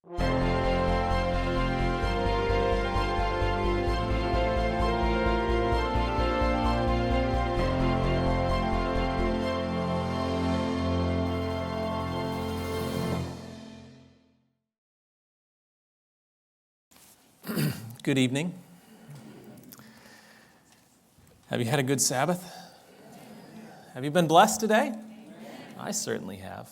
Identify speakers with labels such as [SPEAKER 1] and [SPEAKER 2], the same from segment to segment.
[SPEAKER 1] Good evening. Have you had a good Sabbath? Have you been blessed today? I certainly have.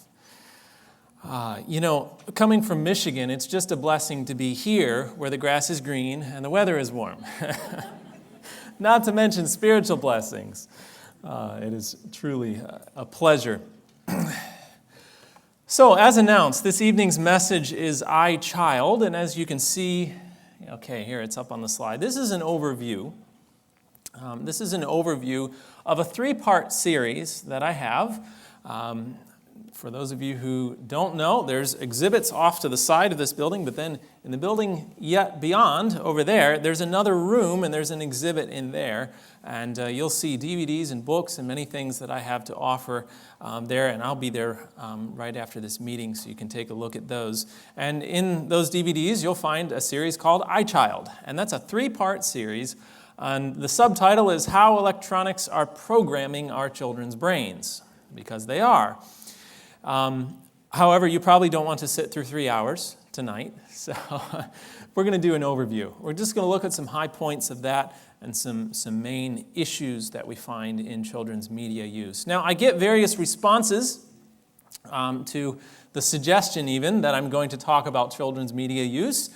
[SPEAKER 1] Coming from Michigan, it's just a blessing to be here where the grass is green and the weather is warm. Not to mention spiritual blessings. It is truly a pleasure. So, as announced, this evening's message is iChild, and as you can see, okay, here it's up on the slide. This is an overview. This is an overview of a three-part series that I have. For those of you who don't know, there's exhibits off to the side of this building, but then in the building yet beyond, over there, there's another room and there's an exhibit in there. And you'll see DVDs and books and many things that I have to offer there, and I'll be there right after this meeting so you can take a look at those. And in those DVDs, you'll find a series called iChild, and that's a three-part series. And the subtitle is How Electronics Are Programming Our Children's Brains, because they are. However, you probably don't want to sit through 3 hours tonight, so we're going to do an overview. We're just going to look at some high points of that and some main issues that we find in children's media use. Now, I get various responses to the suggestion even that I'm going to talk about children's media use.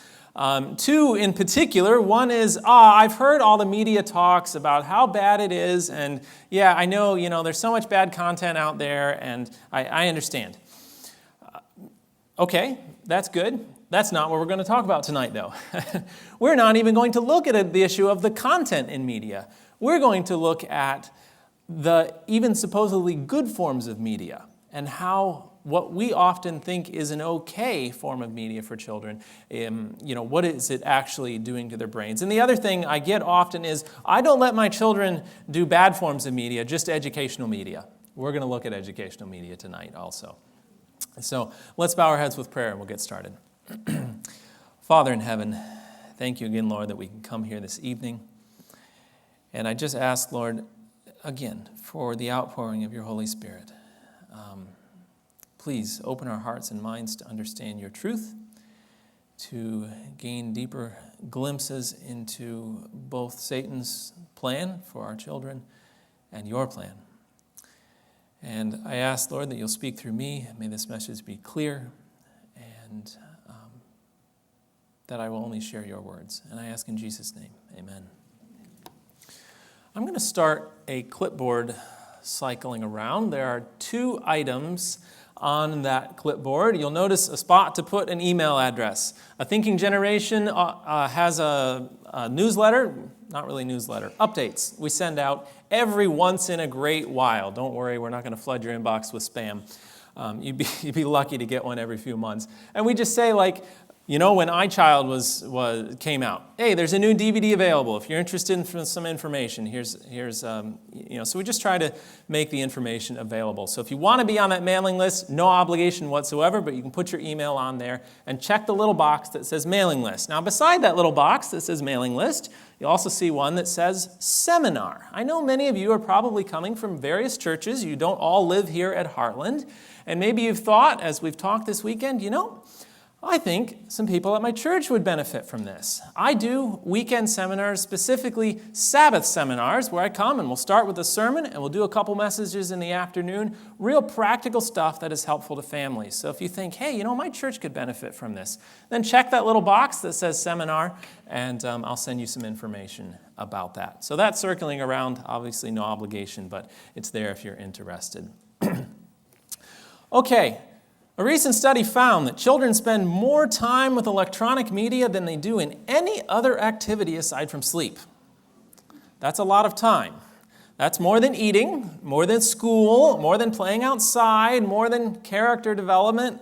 [SPEAKER 1] Two in particular. One is, I've heard all the media talks about how bad it is, and yeah, I know, there's so much bad content out there, and I understand. Okay, that's good. That's not what we're going to talk about tonight, though. We're not even going to look at the issue of the content in media. We're going to look at the even supposedly good forms of media and how what we often think is an okay form of media for children, what is it actually doing to their brains? And the other thing I get often is, I don't let my children do bad forms of media, just educational media. We're going to look at educational media tonight also. So let's bow our heads with prayer and we'll get started. Father in heaven, thank you again, Lord, that we can come here this evening. And I just ask, Lord, again, for the outpouring of your Holy Spirit. Please open our hearts and minds to understand your truth, to gain deeper glimpses into both Satan's plan for our children and your plan. And I ask, Lord, that you'll speak through me. May this message be clear, and that I will only share your words. And I ask in Jesus' name, amen. I'm going to start a clipboard cycling around. There are 2 items on that clipboard. You'll notice a spot to put an email address. A Thinking Generation has a newsletter, not really newsletter, updates we send out every once in a great while. Don't worry, we're not going to flood your inbox with spam. You'd be lucky to get one every few months. And we just say, when iChild came out, hey, there's a new DVD available. If you're interested in some information, here's so we just try to make the information available. So if you want to be on that mailing list, no obligation whatsoever, but you can put your email on there and check the little box that says mailing list. Now, beside that little box that says mailing list, you'll also see one that says seminar. I know many of you are probably coming from various churches. You don't all live here at Hartland. And maybe you've thought, as we've talked this weekend, I think some people at my church would benefit from this. I do weekend seminars, specifically Sabbath seminars, where I come and we'll start with a sermon and we'll do a couple messages in the afternoon, real practical stuff that is helpful to families. So if you think, hey, my church could benefit from this, then check that little box that says seminar, and I'll send you some information about that. So that's circling around, obviously no obligation, but it's there if you're interested. Okay. A recent study found that children spend more time with electronic media than they do in any other activity aside from sleep. That's a lot of time. That's more than eating, more than school, more than playing outside, more than character development,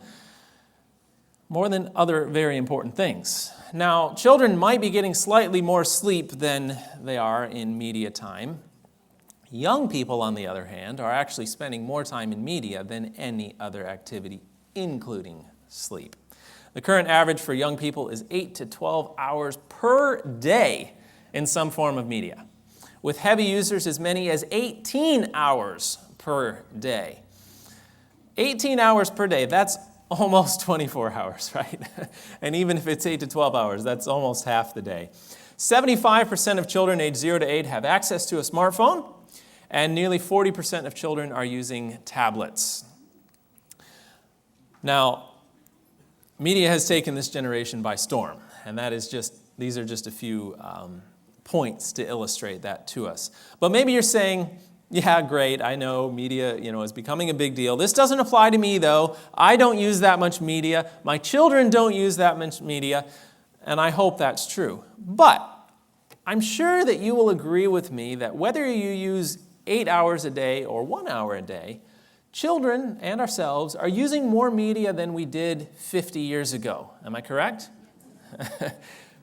[SPEAKER 1] more than other very important things. Now, children might be getting slightly more sleep than they are in media time. Young people, on the other hand, are actually spending more time in media than any other activity, including sleep. The current average for young people is 8 to 12 hours per day in some form of media, with heavy users as many as 18 hours per day. 18 hours per day, that's almost 24 hours, right? And even if it's 8 to 12 hours, that's almost half the day. 75% of children aged 0 to 8 have access to a smartphone, and nearly 40% of children are using tablets. Now, media has taken this generation by storm, and these are just a few points to illustrate that to us. But maybe you're saying, yeah, great, I know media, is becoming a big deal. This doesn't apply to me, though. I don't use that much media. My children don't use that much media, and I hope that's true. But I'm sure that you will agree with me that whether you use 8 hours a day or 1 hour a day, children and ourselves are using more media than we did 50 years ago. Am I correct?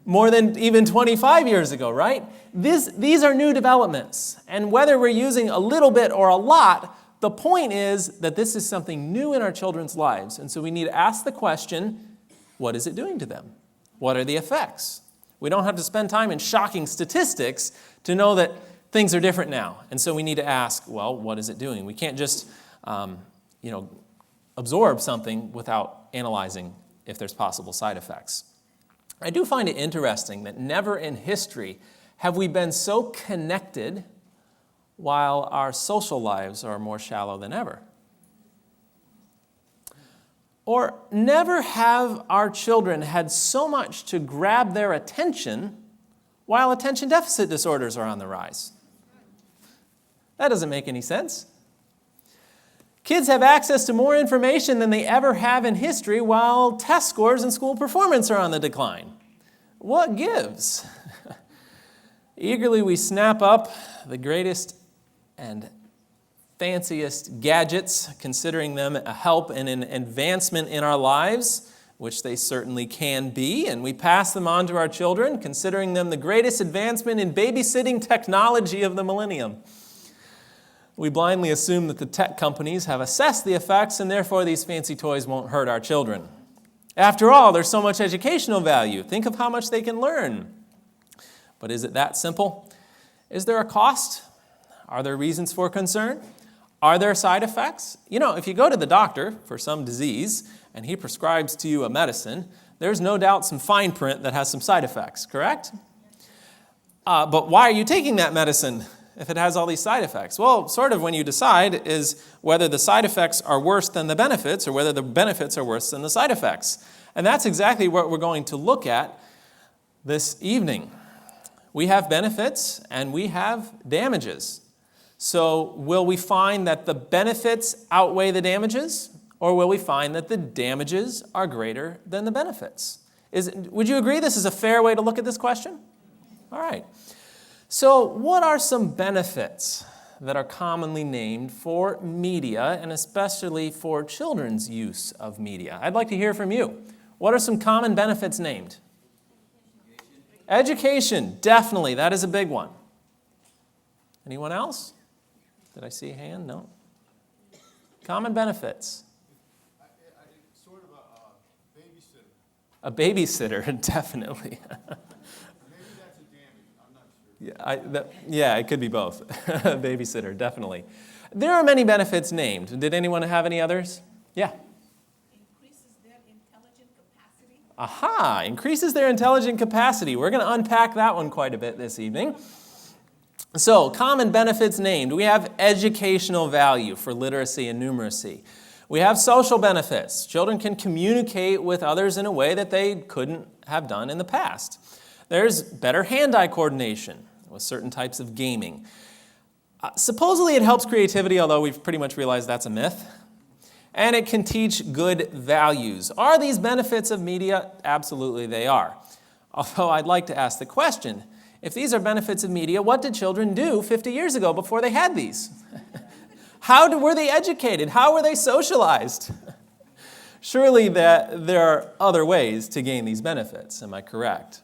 [SPEAKER 1] More than even 25 years ago, right? These are new developments. And whether we're using a little bit or a lot, the point is that this is something new in our children's lives. And so we need to ask the question, what is it doing to them? What are the effects? We don't have to spend time in shocking statistics to know that things are different now. And so we need to ask, well, what is it doing? We can't just absorb something without analyzing if there's possible side effects. I do find it interesting that never in history have we been so connected while our social lives are more shallow than ever. Or never have our children had so much to grab their attention while attention deficit disorders are on the rise. That doesn't make any sense. Kids have access to more information than they ever have in history while test scores and school performance are on the decline. What gives? Eagerly we snap up the greatest and fanciest gadgets, considering them a help and an advancement in our lives, which they certainly can be, and we pass them on to our children, considering them the greatest advancement in babysitting technology of the millennium. We blindly assume that the tech companies have assessed the effects and therefore these fancy toys won't hurt our children. After all, there's so much educational value. Think of how much they can learn. But is it that simple? Is there a cost? Are there reasons for concern? Are there side effects? If you go to the doctor for some disease and he prescribes to you a medicine, there's no doubt some fine print that has some side effects, correct? But why are you taking that medicine if it has all these side effects? Well, sort of when you decide is whether the side effects are worse than the benefits or whether the benefits are worse than the side effects. And that's exactly what we're going to look at this evening. We have benefits and we have damages. So will we find that the benefits outweigh the damages, or will we find that the damages are greater than the benefits? Would you agree this is a fair way to look at this question? All right. So what are some benefits that are commonly named for media, and especially for children's use of media? I'd like to hear from you. What are some common benefits named? Education, definitely. That is a big one. Anyone else? Did I see a hand? No. Common benefits.
[SPEAKER 2] Sort of a babysitter.
[SPEAKER 1] A babysitter, definitely.
[SPEAKER 2] Maybe that's a damage. I'm not sure.
[SPEAKER 1] Yeah, it could be both. Babysitter, definitely. There are many benefits named. Did anyone have any others? Yeah.
[SPEAKER 3] Increases their intelligent capacity.
[SPEAKER 1] Aha, increases their intelligent capacity. We're going to unpack that one quite a bit this evening. So, common benefits named. We have educational value for literacy and numeracy. We have social benefits. Children can communicate with others in a way that they couldn't have done in the past. There's better hand-eye coordination with certain types of gaming. Supposedly it helps creativity, although we've pretty much realized that's a myth. And it can teach good values. Are these benefits of media? Absolutely they are. Although I'd like to ask the question, if these are benefits of media, what did children do 50 years ago before they had these? How were they educated? How were they socialized? Surely there are other ways to gain these benefits, am I correct?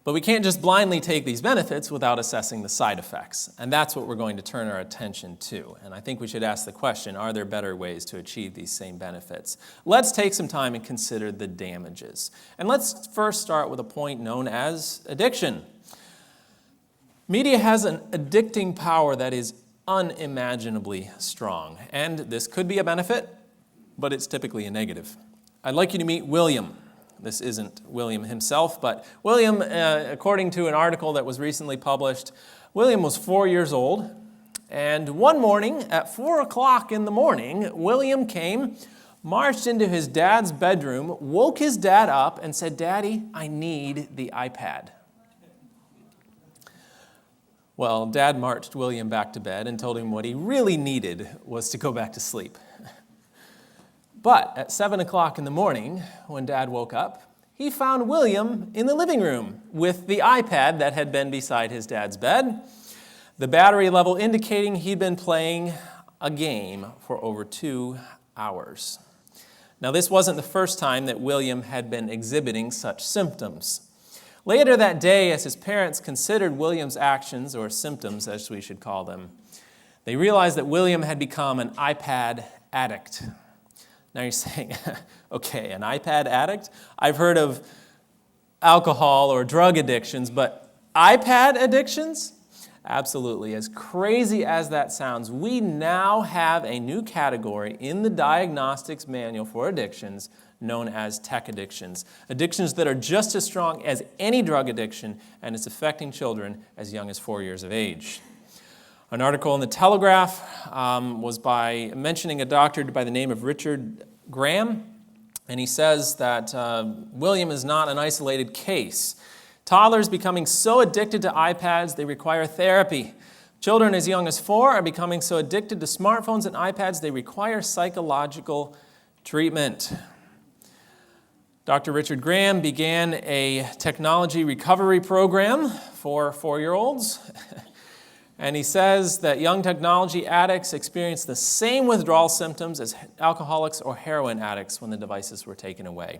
[SPEAKER 1] But we can't just blindly take these benefits without assessing the side effects. And that's what we're going to turn our attention to. And I think we should ask the question, are there better ways to achieve these same benefits? Let's take some time and consider the damages. And let's first start with a point known as addiction. Media has an addicting power that is unimaginably strong. And this could be a benefit, but it's typically a negative. I'd like you to meet William. This isn't William himself, but William, according to an article that was recently published, William was 4 years old, and one morning at 4 o'clock in the morning, William came, marched into his dad's bedroom, woke his dad up, and said, "Daddy, I need the iPad." Well, Dad marched William back to bed and told him what he really needed was to go back to sleep. But at 7 o'clock in the morning, when Dad woke up, he found William in the living room with the iPad that had been beside his dad's bed, the battery level indicating he'd been playing a game for over 2 hours. Now, this wasn't the first time that William had been exhibiting such symptoms. Later that day, as his parents considered William's actions, or symptoms as we should call them, they realized that William had become an iPad addict. Now you're saying, okay, an iPad addict? I've heard of alcohol or drug addictions, but iPad addictions? Absolutely. As crazy as that sounds, we now have a new category in the diagnostics manual for addictions known as tech addictions. Addictions that are just as strong as any drug addiction, and it's affecting children as young as 4 years of age. An article in the Telegraph was by mentioning a doctor by the name of Richard Graham, and he says that William is not an isolated case. Toddlers becoming so addicted to iPads they require therapy. Children as young as 4 are becoming so addicted to smartphones and iPads they require psychological treatment. Dr. Richard Graham began a technology recovery program for 4-year-olds. And he says that young technology addicts experience the same withdrawal symptoms as alcoholics or heroin addicts when the devices were taken away.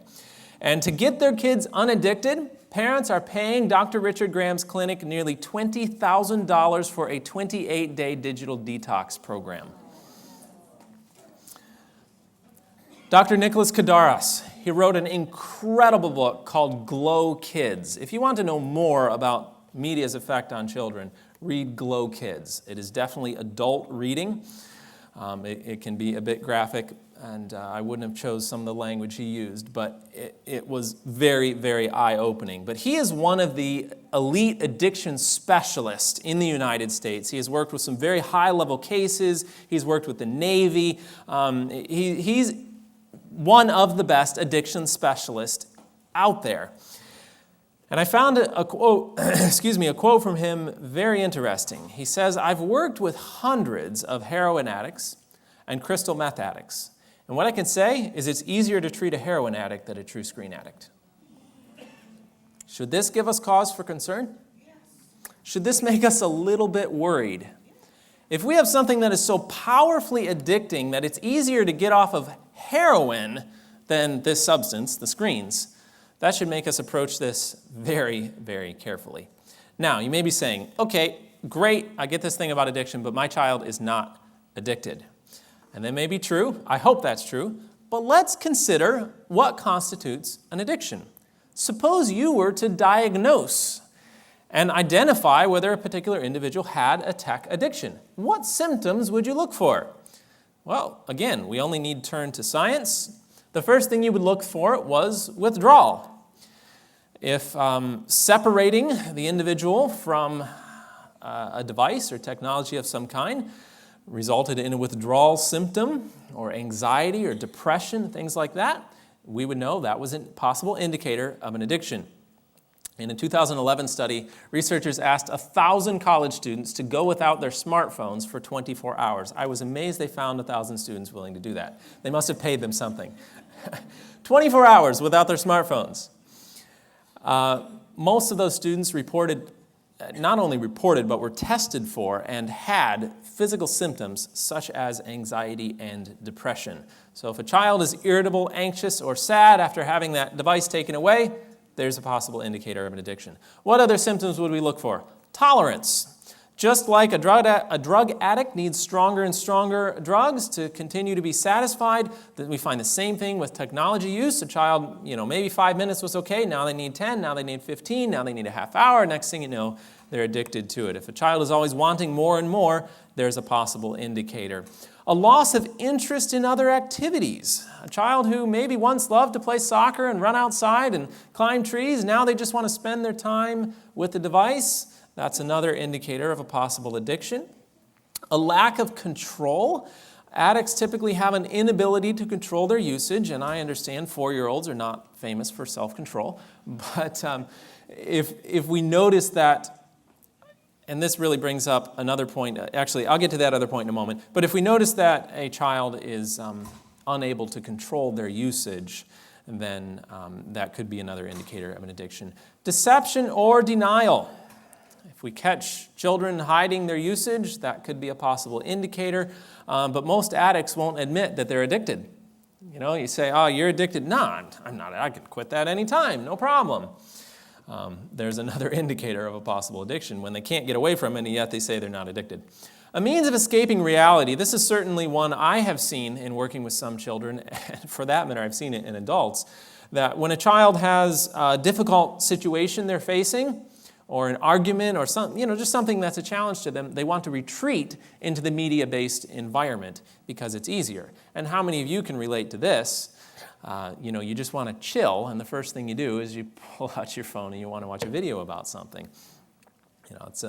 [SPEAKER 1] And to get their kids unaddicted, parents are paying Dr. Richard Graham's clinic nearly $20,000 for a 28-day digital detox program. Dr. Nicholas Kadaras, he wrote an incredible book called Glow Kids. If you want to know more about media's effect on children, read Glow Kids. It is definitely adult reading. It can be a bit graphic, and I wouldn't have chose some of the language he used, but it was very, very eye-opening. But he is one of the elite addiction specialists in the United States. He has worked with some very high-level cases. He's worked with the Navy. He's one of the best addiction specialists out there. And I found a quote, a quote from him very interesting. He says, "I've worked with hundreds of heroin addicts and crystal meth addicts. And what I can say is it's easier to treat a heroin addict than a true screen addict." Should this give us cause for concern? Should this make us a little bit worried? If we have something that is so powerfully addicting that it's easier to get off of heroin than this substance, the screens, that should make us approach this very, very carefully. Now, you may be saying, okay, great, I get this thing about addiction, but my child is not addicted. And that may be true. I hope that's true. But let's consider what constitutes an addiction. Suppose you were to diagnose and identify whether a particular individual had a tech addiction. What symptoms would you look for? Well, again, we only need to turn to science. The first thing you would look for was withdrawal. If separating the individual from a device or technology of some kind resulted in a withdrawal symptom or anxiety or depression, things like that, we would know that was a possible indicator of an addiction. In a 2011 study, researchers asked 1,000 college students to go without their smartphones for 24 hours. I was amazed they found 1,000 students willing to do that. They must have paid them something. 24 hours without their smartphones. Most of those students not only reported, but were tested for and had physical symptoms such as anxiety and depression. So if a child is irritable, anxious, or sad after having that device taken away, there's a possible indicator of an addiction. What other symptoms would we look for? Tolerance. Just like a drug addict needs stronger and stronger drugs to continue to be satisfied, that we find the same thing with technology use. A child, maybe 5 minutes was okay, now they need 10, now they need 15, now they need a half hour, next thing you know, they're addicted to it. If a child is always wanting more and more, there's a possible indicator. A loss of interest in other activities. A child who maybe once loved to play soccer and run outside and climb trees, now they just want to spend their time with the device. That's another indicator of a possible addiction. A lack of control. Addicts typically have an inability to control their usage, and I understand 4-year-olds are not famous for self-control. But if we notice that, and this really brings up another point. Actually, I'll get to that other point in a moment. But if we notice that a child is unable to control their usage, then that could be another indicator of an addiction. Deception or denial. If we catch children hiding their usage, that could be a possible indicator. But most addicts won't admit that they're addicted. You say, oh, you're addicted. No, I'm not. I can quit that anytime, no problem. There's another indicator of a possible addiction when they can't get away from it, and yet they say they're not addicted. A means of escaping reality. This is certainly one I have seen in working with some children, and for that matter, I've seen it in adults, that when a child has a difficult situation they're facing, or an argument, or just something that's a challenge to them, they want to retreat into the media-based environment because it's easier. And how many of you can relate to this? You just want to chill, and the first thing you do is you pull out your phone and you want to watch a video about something. It's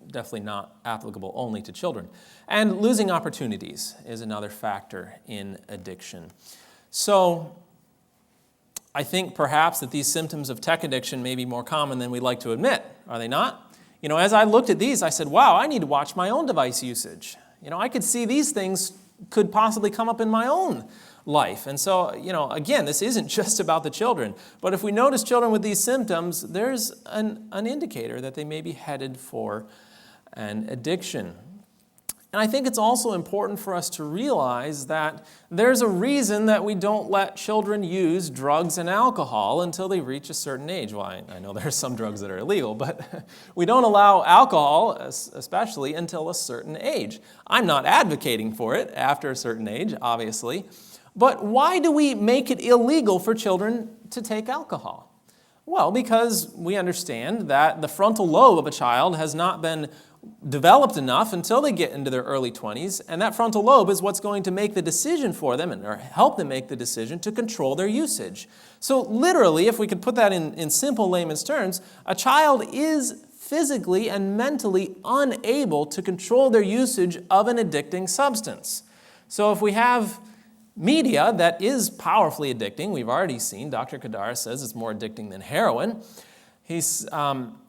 [SPEAKER 1] definitely not applicable only to children. And losing opportunities is another factor in addiction. So I think perhaps that these symptoms of tech addiction may be more common than we'd like to admit. Are they not? As I looked at these, I said, wow, I need to watch my own device usage. I could see these things could possibly come up in my own life. And so, again, this isn't just about the children. But if we notice children with these symptoms, there's an indicator that they may be headed for an addiction. And I think it's also important for us to realize that there's a reason that we don't let children use drugs and alcohol until they reach a certain age. Well, I know there are some drugs that are illegal, but we don't allow alcohol, especially, until a certain age. I'm not advocating for it after a certain age, obviously. But why do we make it illegal for children to take alcohol? Well, because we understand that the frontal lobe of a child has not been developed enough until they get into their early 20s, and that frontal lobe is what's going to make the decision for them or help them make the decision to control their usage. So literally, if we could put that in simple layman's terms, a child is physically and mentally unable to control their usage of an addicting substance. So if we have media that is powerfully addicting, we've already seen, Dr. Kadar says it's more addicting than heroin.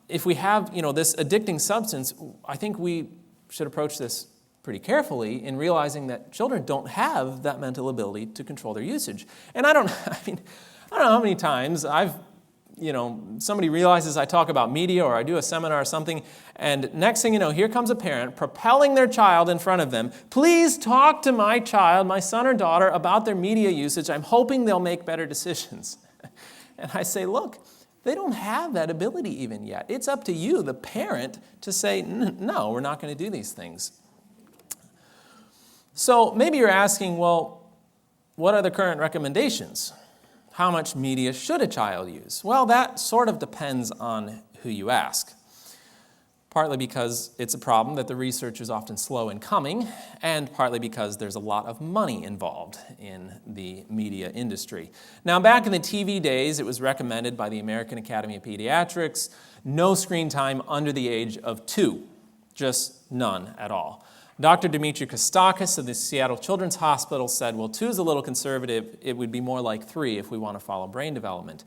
[SPEAKER 1] If we have, this addicting substance, I think we should approach this pretty carefully in realizing that children don't have that mental ability to control their usage. And I don't know how many times somebody realizes I talk about media or I do a seminar or something, and next thing you know, here comes a parent propelling their child in front of them. Please talk to my child, my son or daughter, about their media usage. I'm hoping they'll make better decisions. And I say, look, they don't have that ability even yet. It's up to you, the parent, to say, no, we're not going to do these things. So maybe you're asking, well, what are the current recommendations? How much media should a child use? Well, that sort of depends on who you ask. Partly because it's a problem that the research is often slow in coming, and partly because there's a lot of money involved in the media industry. Now, back in the TV days, it was recommended by the American Academy of Pediatrics, no screen time under the age of 2, just none at all. Dr. Dimitri Kostakis of the Seattle Children's Hospital said, well, 2 is a little conservative. It would be more like 3 if we want to follow brain development.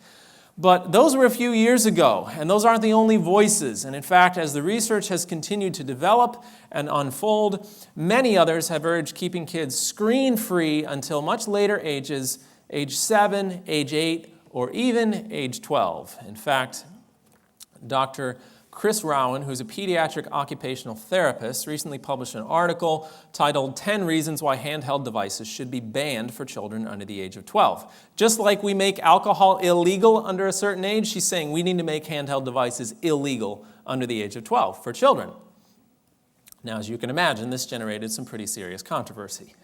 [SPEAKER 1] But those were a few years ago, and those aren't the only voices. And in fact, as the research has continued to develop and unfold, many others have urged keeping kids screen-free until much later ages, age 7, age 8, or even age 12. In fact, Dr. Chris Rowan, who's a pediatric occupational therapist, recently published an article titled 10 Reasons Why Handheld Devices Should Be Banned for Children Under the Age of 12. Just like we make alcohol illegal under a certain age, she's saying we need to make handheld devices illegal under the age of 12 for children. Now, as you can imagine, this generated some pretty serious controversy.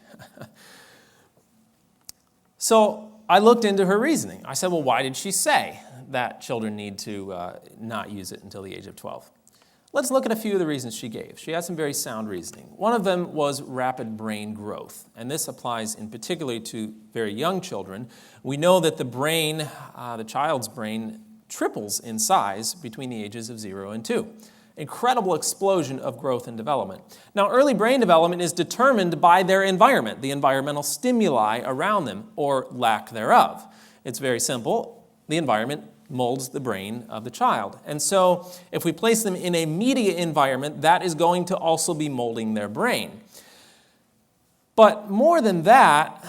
[SPEAKER 1] So I looked into her reasoning. I said, well, why did she say that children need to not use it until the age of 12? Let's look at a few of the reasons she gave. She had some very sound reasoning. One of them was rapid brain growth, and this applies in particular to very young children. We know that the brain, the child's brain, triples in size between the ages of 0 and 2. Incredible explosion of growth and development. Now, early brain development is determined by their environment, the environmental stimuli around them, or lack thereof. It's very simple. The environment molds the brain of the child. And so, if we place them in a media environment, that is going to also be molding their brain. But more than that,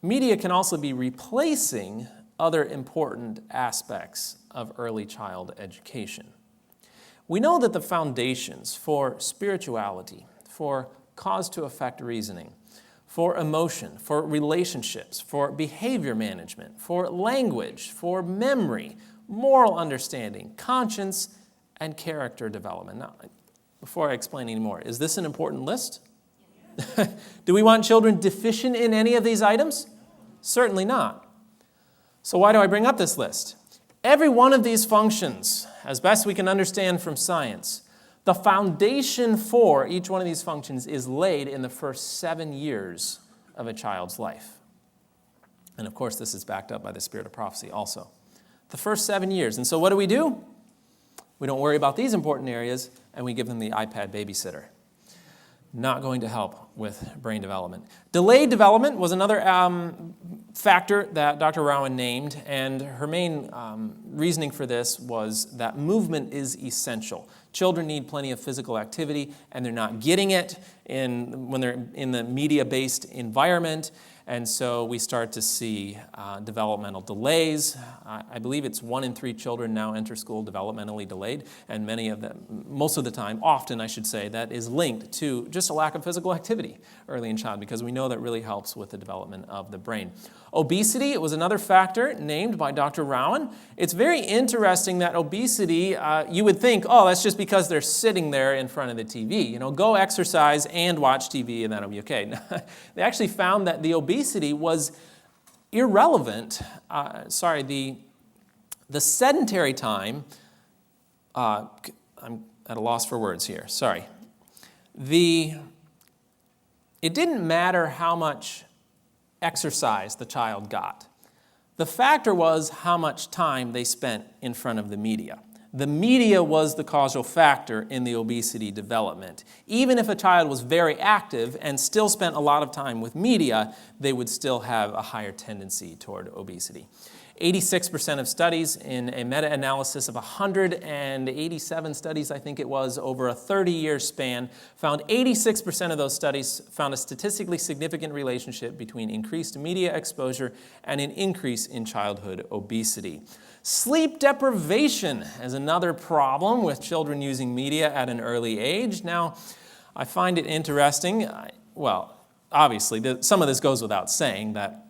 [SPEAKER 1] media can also be replacing other important aspects of early child education. We know that the foundations for spirituality, for cause-to-effect reasoning, for emotion, for relationships, for behavior management, for language, for memory, moral understanding, conscience, and character development. Now, before I explain any more, is this an important list? Do we want children deficient in any of these items? Certainly not. So why do I bring up this list? Every one of these functions, as best we can understand from science, the foundation for each one of these functions is laid in the first 7 years of a child's life. And of course, this is backed up by the spirit of prophecy also. The first 7 years. And so what do? We don't worry about these important areas, and we give them the iPad babysitter. Not going to help with brain development. Delayed development was another factor that Dr. Rowan named, and her main reasoning for this was that movement is essential. Children need plenty of physical activity, and they're not getting it when they're in the media-based environment, and so we start to see developmental delays. I believe it's 1 in 3 children now enter school developmentally delayed, and many of them, most of the time, often I should say, that is linked to just a lack of physical activity early in childhood, because we know that really helps with the development of the brain. Obesity was another factor named by Dr. Rowan. It's very interesting that obesity, you would think, oh, that's just because they're sitting there in front of the TV. You know, go exercise and watch TV and that'll be okay. They actually found that the obesity was irrelevant. The sedentary time, I'm at a loss for words here, sorry. It didn't matter how much exercise the child got. The factor was how much time they spent in front of the media. The media was the causal factor in the obesity development. Even if a child was very active and still spent a lot of time with media, they would still have a higher tendency toward obesity. 86% of studies in a meta-analysis of 187 studies, I think it was, over a 30-year span, found 86% of those studies found a statistically significant relationship between increased media exposure and an increase in childhood obesity. Sleep deprivation is another problem with children using media at an early age. Now, I find it interesting, obviously, some of this goes without saying, that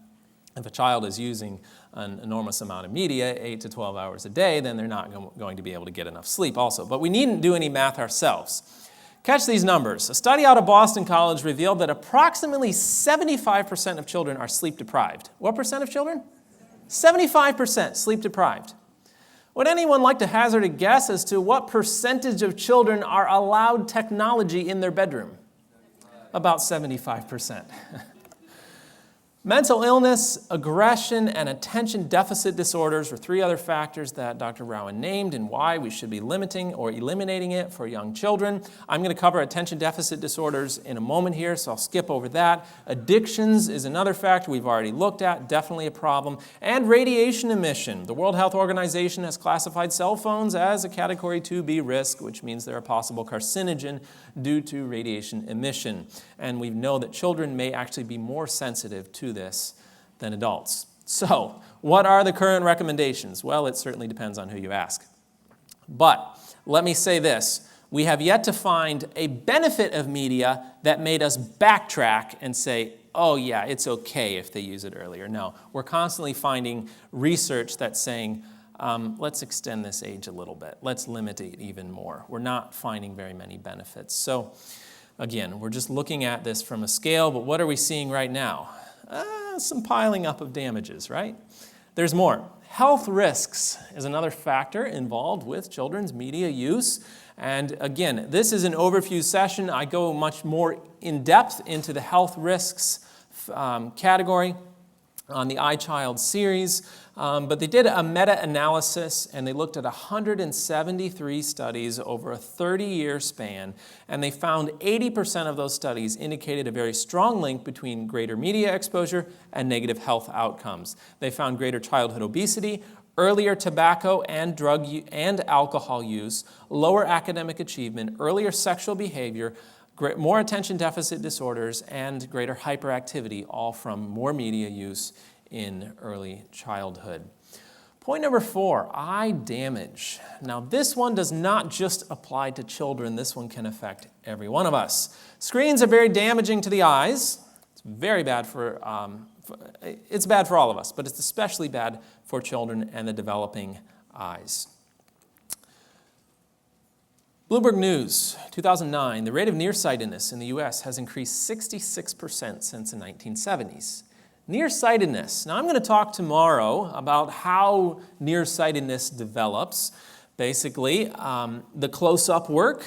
[SPEAKER 1] if a child is using an enormous amount of media, 8 to 12 hours a day, then they're not going to be able to get enough sleep also. But we needn't do any math ourselves. Catch these numbers. A study out of Boston College revealed that approximately 75% of children are sleep deprived. What percent of children? 75% sleep deprived. Would anyone like to hazard a guess as to what percentage of children are allowed technology in their bedroom? About 75%. Mental illness, aggression, and attention deficit disorders were 3 other factors that Dr. Rowan named and why we should be limiting or eliminating it for young children. I'm going to cover attention deficit disorders in a moment here, so I'll skip over that. Addictions is another factor we've already looked at, definitely a problem. And radiation emission. The World Health Organization has classified cell phones as a Category 2B risk, which means they're a possible carcinogen due to radiation emission. And we know that children may actually be more sensitive to this than adults. So, what are the current recommendations? Well, it certainly depends on who you ask. But let me say this. We have yet to find a benefit of media that made us backtrack and say, oh yeah, it's okay if they use it earlier. No, we're constantly finding research that's saying, let's extend this age a little bit. Let's limit it even more. We're not finding very many benefits. So again, we're just looking at this from a scale, but what are we seeing right now? Some piling up of damages, right? There's more. Health risks is another factor involved with children's media use. And again, this is an overview session. I go much more in depth into the health risks category on the iChild series. But they did a meta-analysis, and they looked at 173 studies over a 30-year span, and they found 80% of those studies indicated a very strong link between greater media exposure and negative health outcomes. They found greater childhood obesity, earlier tobacco and drug and alcohol use, lower academic achievement, earlier sexual behavior, more attention deficit disorders, and greater hyperactivity, all from more media use in early childhood. Point number 4, eye damage. Now this one does not just apply to children. This one can affect every one of us. Screens are very damaging to the eyes. It's very bad it's bad for all of us, but it's especially bad for children and the developing eyes. Bloomberg News, 2009, the rate of nearsightedness in the U.S. has increased 66% since the 1970s. Nearsightedness. Now I'm going to talk tomorrow about how nearsightedness develops. Basically, the close-up work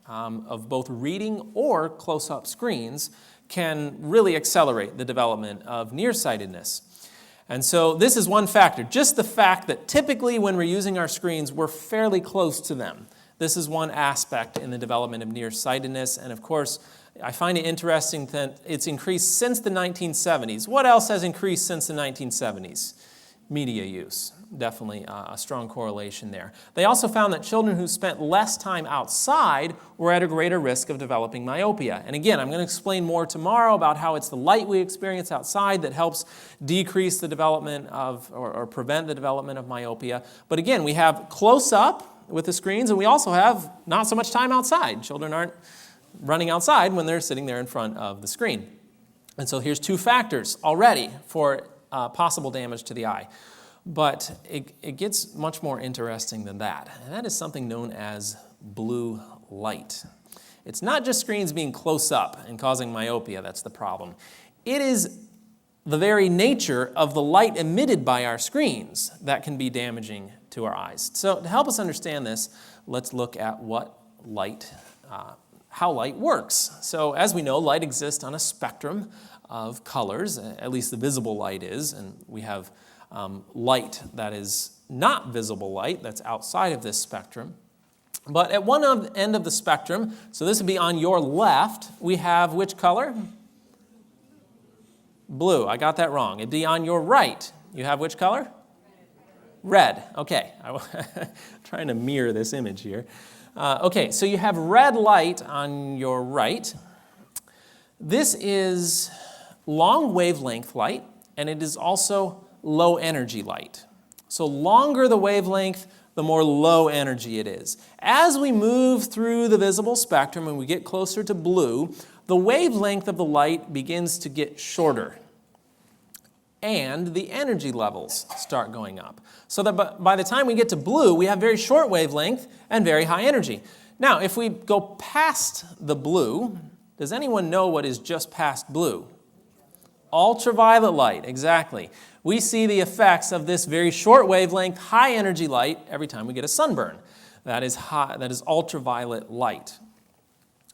[SPEAKER 1] of both reading or close-up screens can really accelerate the development of nearsightedness. And so this is one factor, just the fact that typically when we're using our screens, we're fairly close to them. This is one aspect in the development of nearsightedness, and of course, I find it interesting that it's increased since the 1970s. What else has increased since the 1970s? Media use. Definitely a strong correlation there. They also found that children who spent less time outside were at a greater risk of developing myopia. And again, I'm going to explain more tomorrow about how it's the light we experience outside that helps decrease the development of, or prevent the development of myopia. But again, we have close up with the screens, and we also have not so much time outside. Children aren't running outside when they're sitting there in front of the screen. And so here's 2 factors already for possible damage to the eye. But it gets much more interesting than that, and that is something known as blue light. It's not just screens being close up and causing myopia that's the problem. It is the very nature of the light emitted by our screens that can be damaging to our eyes. So to help us understand this, let's look at how light works. So as we know, light exists on a spectrum of colors, at least the visible light is, and we have light that is not visible light, that's outside of this spectrum. But at one end of the spectrum, so this would be on your left, we have which color? Blue. I got that wrong. It'd be on your right. You have which color? Red. Okay. I'm trying to mirror this image here. Okay, so you have red light on your right. This is long wavelength light, and it is also low energy light. So longer the wavelength, the more low energy it is. As we move through the visible spectrum and we get closer to blue, the wavelength of the light begins to get shorter, and the energy levels start going up. So that by the time we get to blue, we have very short wavelength and very high energy. Now, if we go past the blue, does anyone know what is just past blue? Ultraviolet light, exactly. We see the effects of this very short wavelength, high energy light every time we get a sunburn. That is ultraviolet light.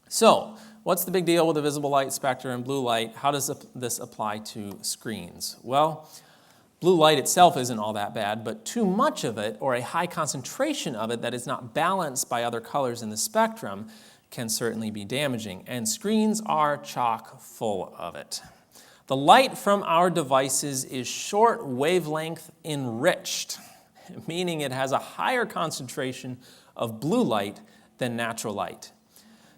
[SPEAKER 1] So, what's the big deal with the visible light spectrum and blue light? How does this apply to screens? Well, blue light itself isn't all that bad, but too much of it, or a high concentration of it that is not balanced by other colors in the spectrum, can certainly be damaging, and screens are chock full of it. The light from our devices is short wavelength enriched, meaning it has a higher concentration of blue light than natural light.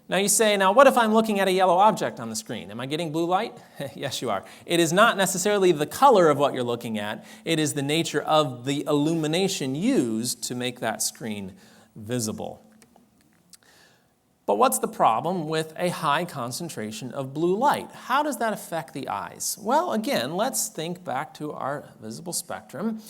[SPEAKER 1] Now you say, now what if I'm looking at a yellow object on the screen? Am I getting blue light? Yes, you are. It is not necessarily the color of what you're looking at. It is the nature of the illumination used to make that screen visible. But what's the problem with a high concentration of blue light? How does that affect the eyes? Well, again, let's think back to our visible spectrum.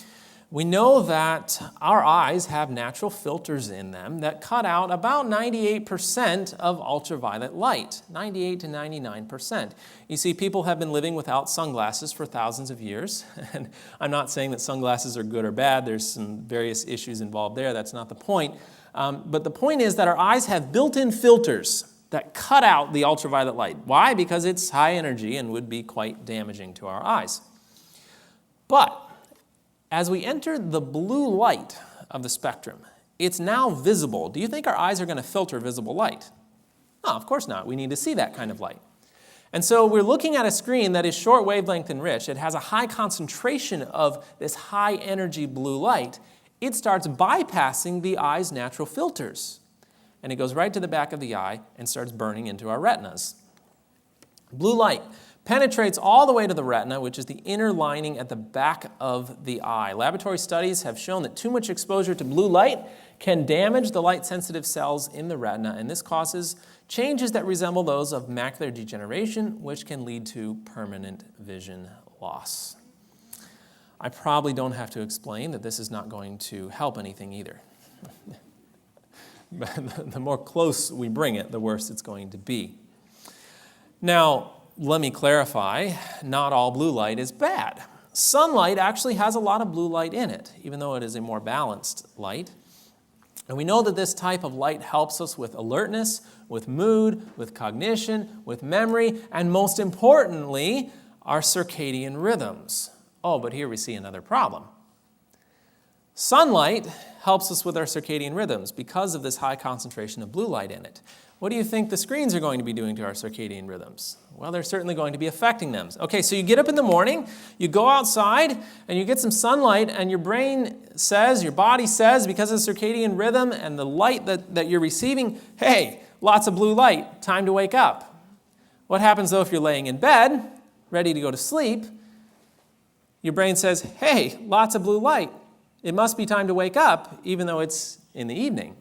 [SPEAKER 1] We know that our eyes have natural filters in them that cut out about 98% of ultraviolet light, 98 to 99%. You see, people have been living without sunglasses for thousands of years, and I'm not saying that sunglasses are good or bad. There's some various issues involved there. That's not the point. But the point is that our eyes have built-in filters that cut out the ultraviolet light. Why? Because it's high energy and would be quite damaging to our eyes. But as we enter the blue light of the spectrum, it's now visible. Do you think our eyes are going to filter visible light? No, of course not. We need to see that kind of light. And so we're looking at a screen that is short wavelength enriched. It has a high concentration of this high energy blue light. It starts bypassing the eye's natural filters. And it goes right to the back of the eye and starts burning into our retinas. Blue light penetrates all the way to the retina, which is the inner lining at the back of the eye. Laboratory studies have shown that too much exposure to blue light can damage the light-sensitive cells in the retina, and this causes changes that resemble those of macular degeneration, which can lead to permanent vision loss. I probably don't have to explain that this is not going to help anything either. But the more close we bring it, the worse it's going to be. Now, let me clarify, not all blue light is bad. Sunlight actually has a lot of blue light in it, even though it is a more balanced light. And we know that this type of light helps us with alertness, with mood, with cognition, with memory, and most importantly, our circadian rhythms. Oh, but here we see another problem. Sunlight helps us with our circadian rhythms because of this high concentration of blue light in it. What do you think the screens are going to be doing to our circadian rhythms? Well, they're certainly going to be affecting them. Okay, so you get up in the morning, you go outside, and you get some sunlight, and your brain says, your body says, because of circadian rhythm and the light that you're receiving, hey, lots of blue light, time to wake up. What happens, though, if you're laying in bed, ready to go to sleep? Your brain says, hey, lots of blue light. It must be time to wake up, even though it's in the evening.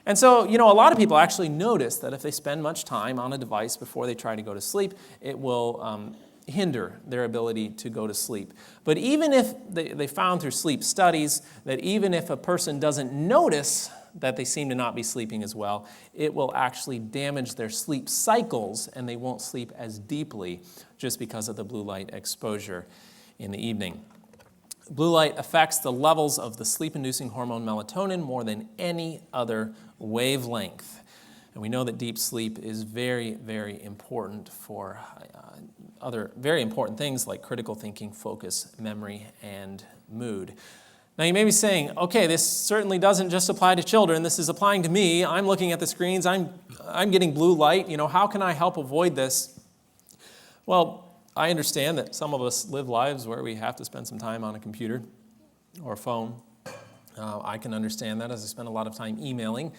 [SPEAKER 1] And so, a lot of people actually notice that if they spend much time on a device before they try to go to sleep, it will hinder their ability to go to sleep. But even if they found through sleep studies that even if a person doesn't notice that they seem to not be sleeping as well, it will actually damage their sleep cycles and they won't sleep as deeply just because of the blue light exposure in the evening. Blue light affects the levels of the sleep-inducing hormone melatonin more than any other wavelength. And we know that deep sleep is very, very important for other very important things like critical thinking, focus, memory, and mood. Now you may be saying, okay, this certainly doesn't just apply to children. This is applying to me. I'm looking at the screens. I'm getting blue light. How can I help avoid this? Well, I understand that some of us live lives where we have to spend some time on a computer or a phone. I can understand that as I spend a lot of time emailing.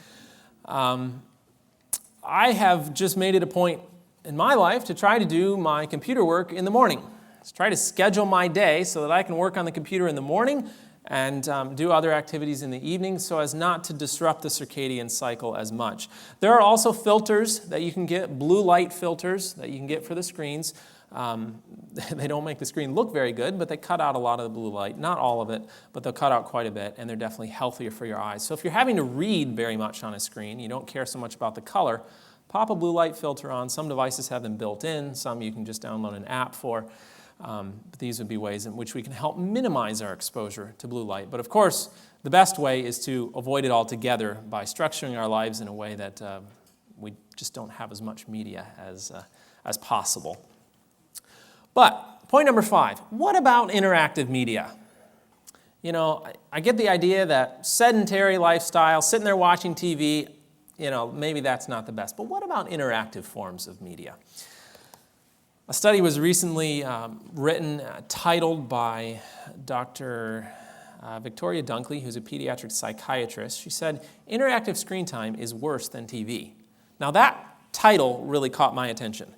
[SPEAKER 1] I have just made it a point in my life to try to do my computer work in the morning. To try to schedule my day so that I can work on the computer in the morning and do other activities in the evening so as not to disrupt the circadian cycle as much. There are also filters that you can get, blue light filters that you can get for the screens. They don't make the screen look very good, but they cut out a lot of the blue light. Not all of it, but they'll cut out quite a bit, and they're definitely healthier for your eyes. So if you're having to read very much on a screen, you don't care so much about the color, pop a blue light filter on. Some devices have them built in. Some you can just download an app for. But these would be ways in which we can help minimize our exposure to blue light. But of course, the best way is to avoid it altogether by structuring our lives in a way that we just don't have as much media as possible. But point number 5, what about interactive media? I get the idea that sedentary lifestyle, sitting there watching TV, maybe that's not the best. But what about interactive forms of media? A study was recently written, titled by Dr. Victoria Dunkley, who's a pediatric psychiatrist. She said, interactive screen time is worse than TV. Now that title really caught my attention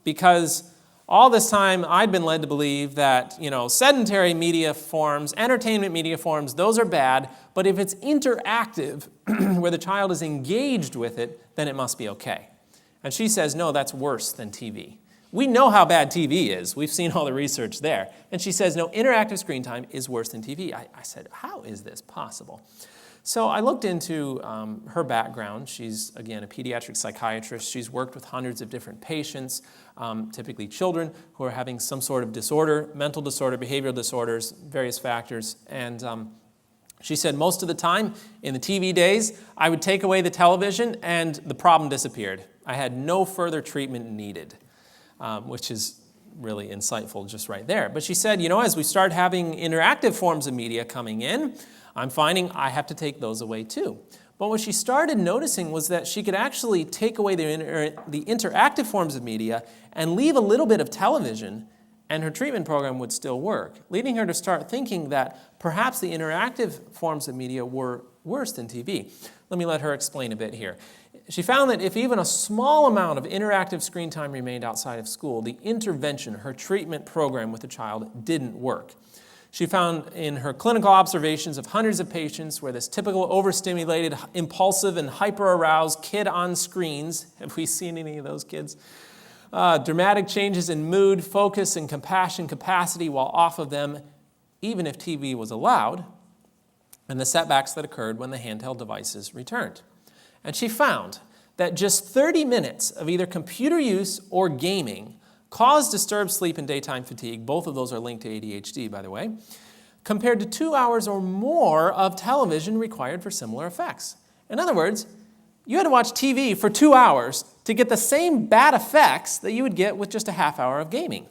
[SPEAKER 1] because All this time, I'd been led to believe that, sedentary media forms, entertainment media forms, those are bad, but if it's interactive, where the child is engaged with it, then it must be okay. And she says, no, that's worse than TV. We know how bad TV is. We've seen all the research there. And she says, no, interactive screen time is worse than TV. I said, how is this possible? So I looked into her background. She's, again, a pediatric psychiatrist. She's worked with hundreds of different patients, typically children who are having some sort of disorder, mental disorder, behavioral disorders, various factors. And she said most of the time in the TV days, I would take away the television and the problem disappeared. I had no further treatment needed, which is really insightful just right there. But she said, as we start having interactive forms of media coming in, I'm finding I have to take those away too. But what she started noticing was that she could actually take away the interactive forms of media and leave a little bit of television, and her treatment program would still work, leading her to start thinking that perhaps the interactive forms of media were worse than TV. Let her explain a bit here. She found that if even a small amount of interactive screen time remained outside of school, the intervention, her treatment program with the child, didn't work. She found in her clinical observations of hundreds of patients where this typical overstimulated, impulsive, and hyper-aroused kid on screens, have we seen any of those kids? Dramatic changes in mood, focus, and compassion capacity while off of them, even if TV was allowed, and the setbacks that occurred when the handheld devices returned. And she found that just 30 minutes of either computer use or gaming caused disturbed sleep and daytime fatigue. Both of those are linked to ADHD, by the way, compared to 2 hours or more of television required for similar effects. In other words, you had to watch TV for 2 hours to get the same bad effects that you would get with just a half hour of gaming.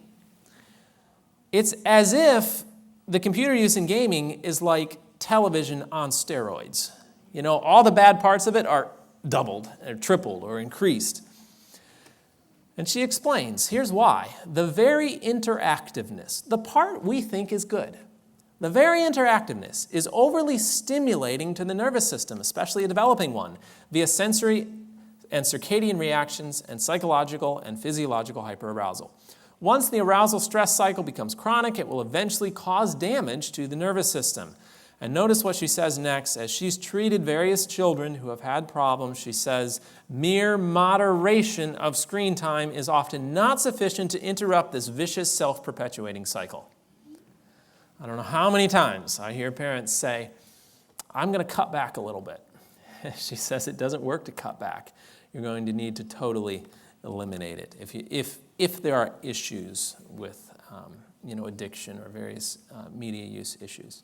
[SPEAKER 1] It's as if the computer use in gaming is like television on steroids. All the bad parts of it are doubled or tripled or increased. And she explains, here's why. The very interactiveness, the part we think is good, the very interactiveness is overly stimulating to the nervous system, especially a developing one, via sensory and circadian reactions and psychological and physiological hyperarousal. Once the arousal stress cycle becomes chronic, it will eventually cause damage to the nervous system. And notice what she says next. As she's treated various children who have had problems, she says, mere moderation of screen time is often not sufficient to interrupt this vicious self-perpetuating cycle. I don't know how many times I hear parents say, I'm going to cut back a little bit. She says it doesn't work to cut back. You're going to need to totally eliminate it if there are issues with addiction or various media use issues.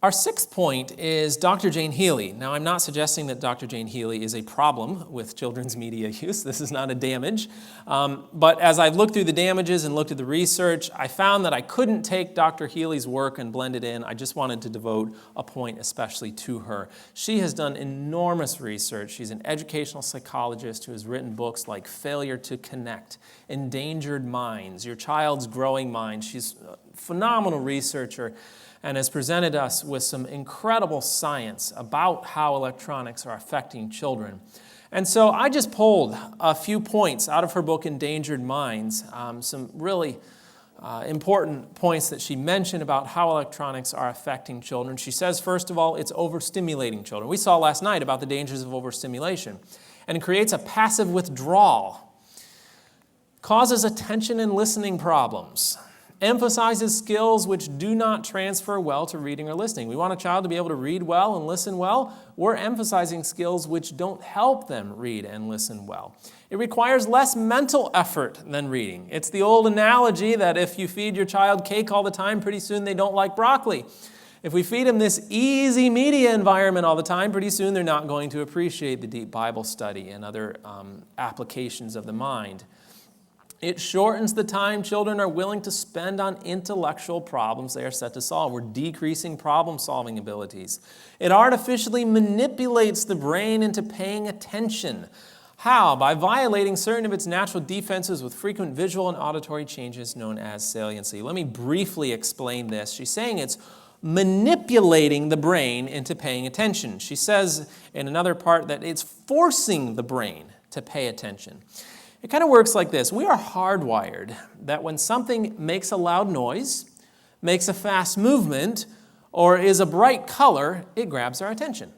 [SPEAKER 1] Our sixth point is Dr. Jane Healy. Now, I'm not suggesting that Dr. Jane Healy is a problem with children's media use. This is not a damage. But as I've looked through the damages and looked at the research, I found that I couldn't take Dr. Healy's work and blend it in. I just wanted to devote a point especially to her. She has done enormous research. She's an educational psychologist who has written books like Failure to Connect, Endangered Minds, Your Child's Growing Mind. She's a phenomenal researcher and has presented us with some incredible science about how electronics are affecting children. And so I just pulled a few points out of her book, Endangered Minds, some really important points that she mentioned about how electronics are affecting children. She says, first of all, it's overstimulating children. We saw last night about the dangers of overstimulation. And it creates a passive withdrawal, causes attention and listening problems, emphasizes skills which do not transfer well to reading or listening. We want a child to be able to read well and listen well. We're emphasizing skills which don't help them read and listen well. It requires less mental effort than reading. It's the old analogy that if you feed your child cake all the time, pretty soon they don't like broccoli. If we feed them this easy media environment all the time, pretty soon they're not going to appreciate the deep Bible study and other applications of the mind. It shortens the time children are willing to spend on intellectual problems they are set to solve. We're decreasing problem-solving abilities. It artificially manipulates the brain into paying attention. How? By violating certain of its natural defenses with frequent visual and auditory changes known as saliency. Let me briefly explain this. She's saying it's manipulating the brain into paying attention. She says in another part that it's forcing the brain to pay attention. It kind of works like this. We are hardwired that when something makes a loud noise, makes a fast movement, or is a bright color, it grabs our attention.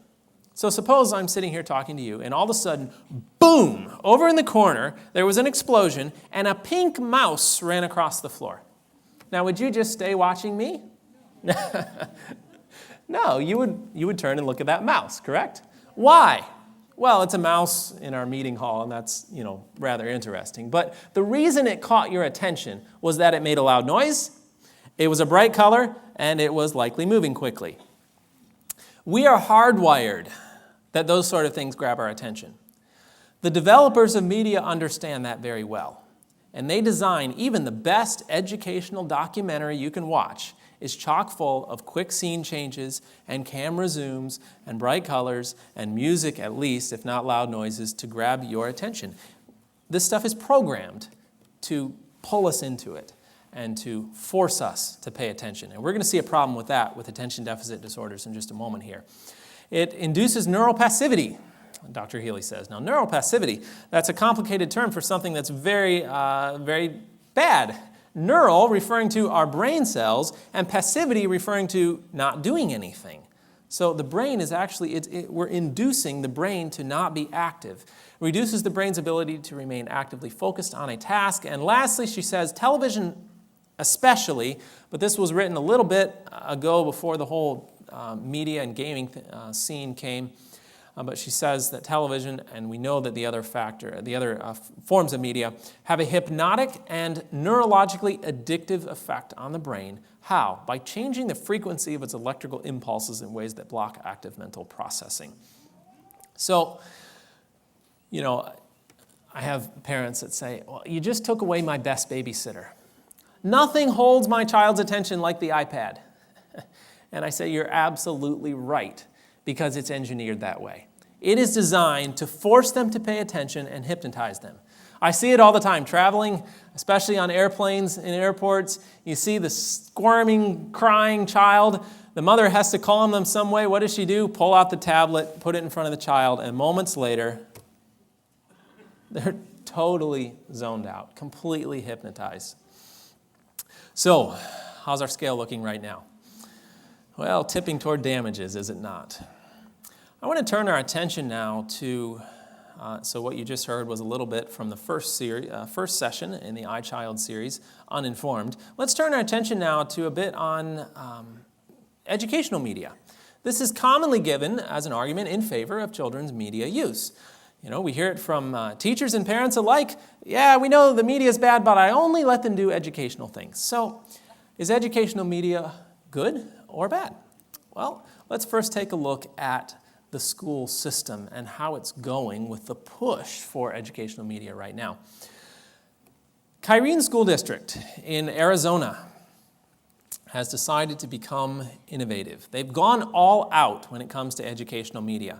[SPEAKER 1] So suppose I'm sitting here talking to you, and all of a sudden, boom, over in the corner, there was an explosion, and a pink mouse ran across the floor. Now, would you just stay watching me? No, you would turn and look at that mouse, correct? Why? Well, it's a mouse in our meeting hall, and that's, rather interesting. But the reason it caught your attention was that it made a loud noise, it was a bright color, and it was likely moving quickly. We are hardwired that those sort of things grab our attention. The developers of media understand that very well, and they design even the best educational documentary you can watch is chock full of quick scene changes and camera zooms and bright colors and music, at least, if not loud noises, to grab your attention. This stuff is programmed to pull us into it and to force us to pay attention. And we're going to see a problem with that with attention deficit disorders in just a moment here. It induces neural passivity, Dr. Healy says. Now, neural passivity, that's a complicated term for something that's very, very bad. Neural referring to our brain cells, and passivity referring to not doing anything. So the brain is actually, we're inducing the brain to not be active. It reduces the brain's ability to remain actively focused on a task. And lastly, she says, television especially, but this was written a little bit ago before the whole media and gaming scene came. But she says that television, and we know that the other forms of media, have a hypnotic and neurologically addictive effect on the brain. How? By changing the frequency of its electrical impulses in ways that block active mental processing. So, I have parents that say, well, you just took away my best babysitter. Nothing holds my child's attention like the iPad. And I say, you're absolutely right, because it's engineered that way. It is designed to force them to pay attention and hypnotize them. I see it all the time, traveling, especially on airplanes in airports. You see the squirming, crying child. The mother has to calm them some way. What does she do? Pull out the tablet, put it in front of the child, and moments later, they're totally zoned out, completely hypnotized. So, how's our scale looking right now? Well, tipping toward damages, is it not? I want to turn our attention now to, so what you just heard was a little bit from the first session in the iChild series, Uninformed. Let's turn our attention now to a bit on educational media. This is commonly given as an argument in favor of children's media use. We hear it from teachers and parents alike. Yeah, we know the media is bad, but I only let them do educational things. So, is educational media good or bad? Well, let's first take a look at the school system and how it's going with the push for educational media right now. Kyrene School District in Arizona has decided to become innovative. They've gone all out when it comes to educational media.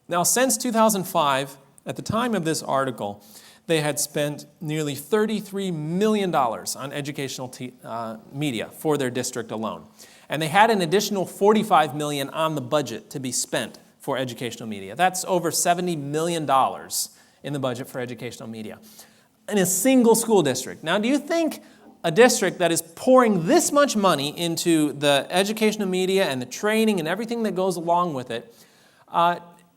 [SPEAKER 1] Now, since 2005, at the time of this article, they had spent nearly $33 million on educational media for their district alone. And they had an additional $45 million on the budget to be spent for educational media. That's over $70 million in the budget for educational media in a single school district. Now, do you think a district that is pouring this much money into the educational media and the training and everything that goes along with it,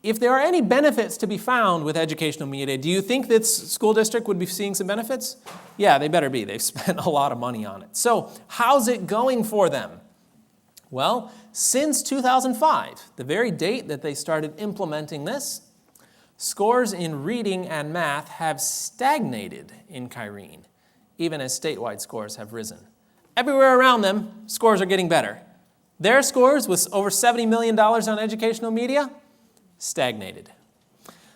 [SPEAKER 1] if there are any benefits to be found with educational media, do you think this school district would be seeing some benefits? Yeah, they better be. They've spent a lot of money on it. So, how's it going for them? Well, since 2005, the very date that they started implementing this, scores in reading and math have stagnated in Kyrene, even as statewide scores have risen. Everywhere around them, scores are getting better. Their scores, with over $70 million on educational media, stagnated.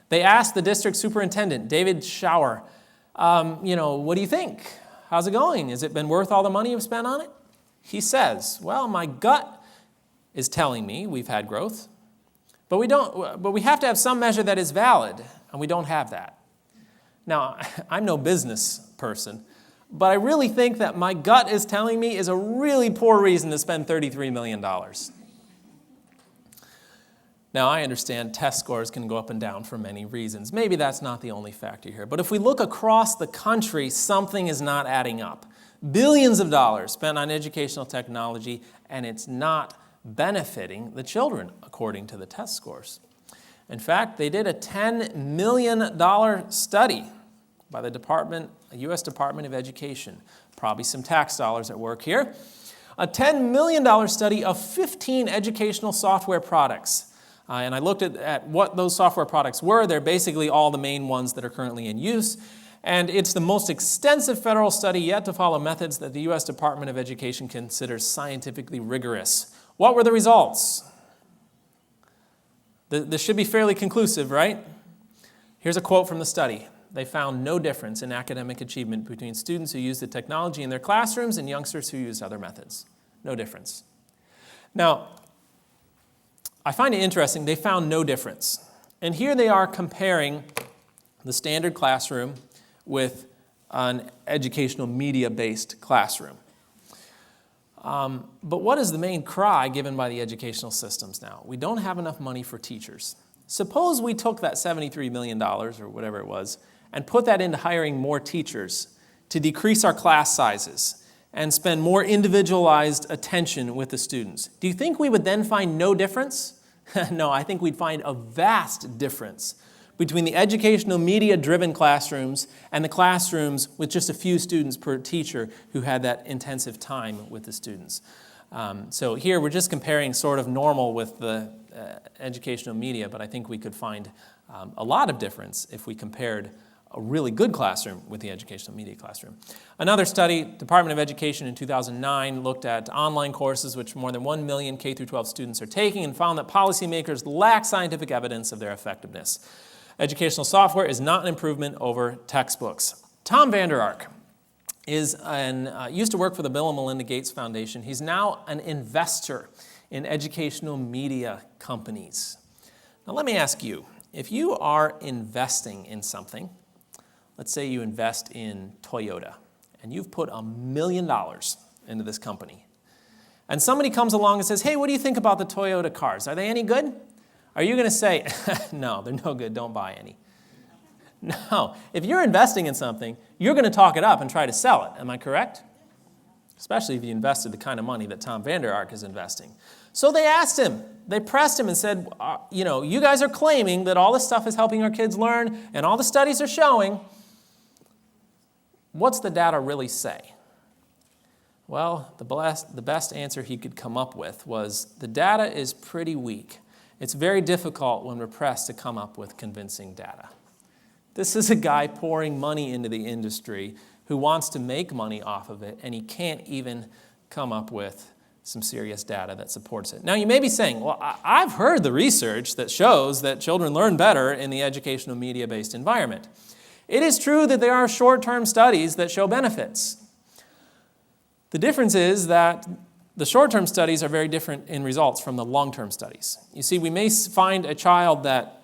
[SPEAKER 1] They asked the district superintendent, David Schauer, what do you think? How's it going? Has it been worth all the money you've spent on it? He says, well, my gut is telling me we've had growth, but we have to have some measure that is valid, and we don't have that. Now, I'm no business person, but I really think that my gut is telling me is a really poor reason to spend $33 million. Now, Now, I understand test scores can go up and down for many reasons. Maybe that's not the only factor here. But if we look across the country, something is not adding up. Billions of dollars spent on educational technology, and it's not benefiting the children, according to the test scores. In fact, they did a $10 million study by the U.S. Department of Education. Probably some tax dollars at work here. A $10 million study of 15 educational software products. And I looked at what those software products were. They're basically all the main ones that are currently in use. And it's the most extensive federal study yet to follow methods that the U.S. Department of Education considers scientifically rigorous. What were the results? This should be fairly conclusive, right? Here's a quote from the study. They found no difference in academic achievement between students who used the technology in their classrooms and youngsters who used other methods. No difference. Now, I find it interesting, they found no difference. And here they are comparing the standard classroom with an educational media-based classroom. But what is the main cry given by the educational systems now? We don't have enough money for teachers. Suppose we took that $73 million, or whatever it was, and put that into hiring more teachers to decrease our class sizes and spend more individualized attention with the students. Do you think we would then find no difference? No, I think we'd find a vast difference between the educational media-driven classrooms and the classrooms with just a few students per teacher who had that intensive time with the students. So here we're just comparing sort of normal with the educational media, but I think we could find a lot of difference if we compared a really good classroom with the educational media classroom. Another study, Department of Education in 2009, looked at online courses which more than 1 million K-12 students are taking and found that policymakers lack scientific evidence of their effectiveness. Educational software is not an improvement over textbooks. Tom Vander Ark used to work for the Bill and Melinda Gates Foundation. He's now an investor in educational media companies. Now let me ask you, if you are investing in something, let's say you invest in Toyota, and you've put $1 million into this company, and somebody comes along and says, hey, what do you think about the Toyota cars? Are they any good? Are you going to say, no, they're no good, don't buy any? No. If you're investing in something, you're going to talk it up and try to sell it. Am I correct? Especially if you invested the kind of money that Tom Vander Ark is investing. So they asked him, they pressed him and said, you guys are claiming that all this stuff is helping our kids learn and all the studies are showing. What's the data really say? Well, the best answer he could come up with was the data is pretty weak. It's very difficult when we're pressed to come up with convincing data. This is a guy pouring money into the industry who wants to make money off of it, and he can't even come up with some serious data that supports it. Now, you may be saying, well, I've heard the research that shows that children learn better in the educational media-based environment. It is true that there are short-term studies that show benefits. The difference is that the short-term studies are very different in results from the long-term studies. You see, we may find a child that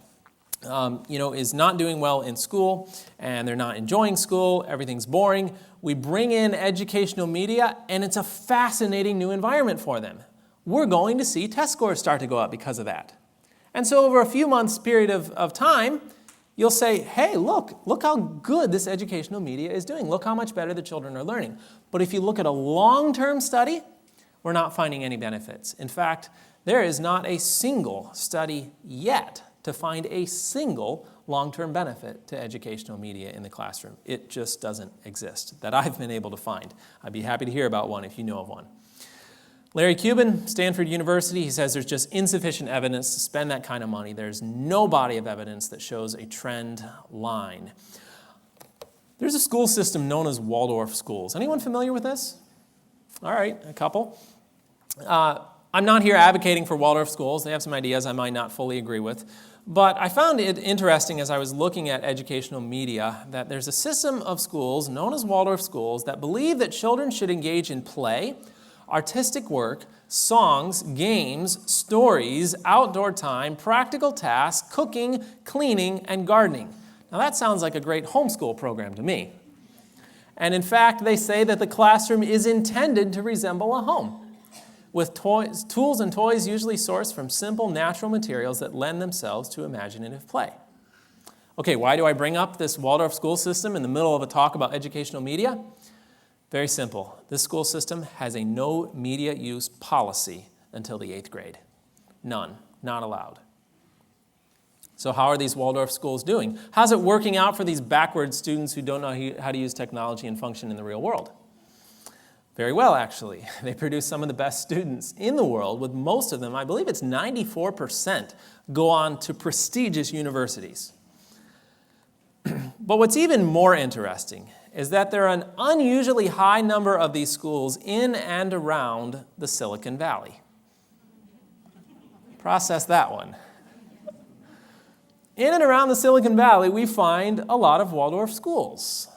[SPEAKER 1] is not doing well in school, and they're not enjoying school, everything's boring. We bring in educational media, and it's a fascinating new environment for them. We're going to see test scores start to go up because of that. And so over a few months period of time, you'll say, hey, look how good this educational media is doing. Look how much better the children are learning. But if you look at a long-term study, we're not finding any benefits. In fact, there is not a single study yet to find a single long-term benefit to educational media in the classroom. It just doesn't exist that I've been able to find. I'd be happy to hear about one if you know of one. Larry Cuban, Stanford University, he says there's just insufficient evidence to spend that kind of money. There's no body of evidence that shows a trend line. There's a school system known as Waldorf schools. Anyone familiar with this? All right, a couple. I'm not here advocating for Waldorf schools. They have some ideas I might not fully agree with. But I found it interesting as I was looking at educational media that there's a system of schools known as Waldorf schools that believe that children should engage in play, artistic work, songs, games, stories, outdoor time, practical tasks, cooking, cleaning, and gardening. Now that sounds like a great homeschool program to me. And in fact, they say that the classroom is intended to resemble a home. with tools and toys usually sourced from simple natural materials that lend themselves to imaginative play. Okay, why do I bring up this Waldorf school system in the middle of a talk about educational media? Very simple. This school system has a no media use policy until the 8th grade. None. Not allowed. So how are these Waldorf schools doing? How's it working out for these backward students who don't know how to use technology and function in the real world? Very well, actually. They produce some of the best students in the world, with most of them, I believe it's 94%, go on to prestigious universities. But what's even more interesting is that there are an unusually high number of these schools in and around the Silicon Valley. Process that one. In and around the Silicon Valley, we find a lot of Waldorf schools.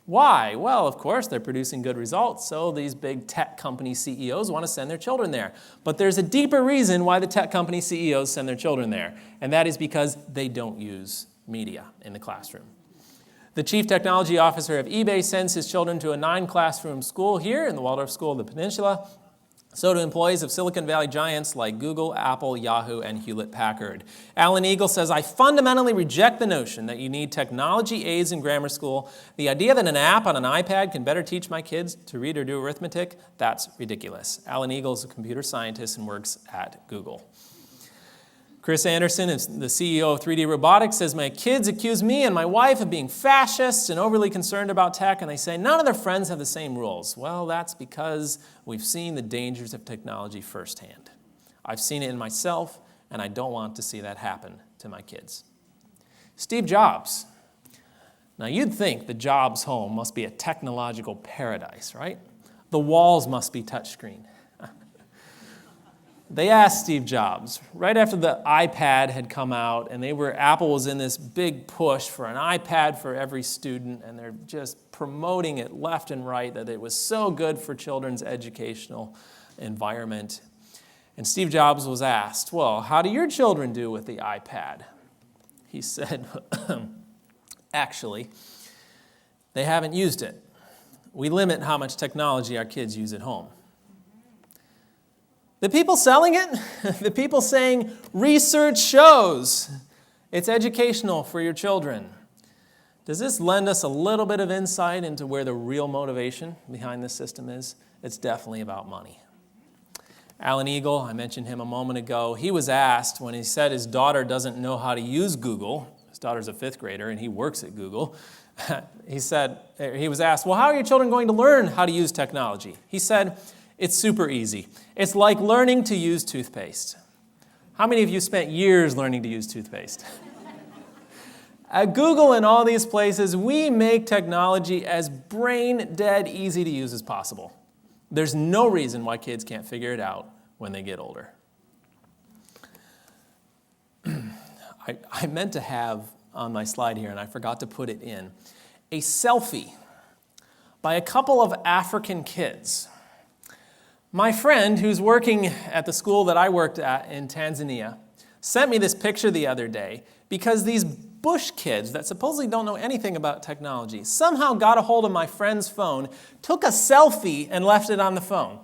[SPEAKER 1] Why? Well, of course, they're producing good results, so these big tech company CEOs want to send their children there. But there's a deeper reason why the tech company CEOs send their children there, and that is because they don't use media in the classroom. The chief technology officer of eBay sends his children to a 9-classroom school here in the Waldorf School of the Peninsula. So do employees of Silicon Valley giants like Google, Apple, Yahoo, and Hewlett-Packard. Alan Eagle says, I fundamentally reject the notion that you need technology aids in grammar school. The idea that an app on an iPad can better teach my kids to read or do arithmetic, that's ridiculous. Alan Eagle is a computer scientist and works at Google. Chris Anderson, the CEO of 3D Robotics, says, my kids accuse me and my wife of being fascists and overly concerned about tech, and they say none of their friends have the same rules. Well, that's because we've seen the dangers of technology firsthand. I've seen it in myself, and I don't want to see that happen to my kids. Steve Jobs. Now, you'd think the Jobs home must be a technological paradise, right? The walls must be touchscreen. They asked Steve Jobs, right after the iPad had come out, and Apple was in this big push for an iPad for every student, and they're just promoting it left and right, that it was so good for children's educational environment. And Steve Jobs was asked, well, how do your children do with the iPad? He said, actually, they haven't used it. We limit how much technology our kids use at home. The people selling it, the people saying, research shows it's educational for your children. Does this lend us a little bit of insight into where the real motivation behind this system is? It's definitely about money. Alan Eagle, I mentioned him a moment ago, he was asked when he said his daughter doesn't know how to use Google. His daughter's a 5th grader and he works at Google. He was asked, well, how are your children going to learn how to use technology? He said, it's super easy. It's like learning to use toothpaste. How many of you spent years learning to use toothpaste? At Google and all these places, we make technology as brain-dead easy to use as possible. There's no reason why kids can't figure it out when they get older. I meant to have on my slide here, and I forgot to put it in, a selfie by a couple of African kids. My friend, who's working at the school that I worked at in Tanzania, sent me this picture the other day because these bush kids that supposedly don't know anything about technology somehow got a hold of my friend's phone, took a selfie, and left it on the phone.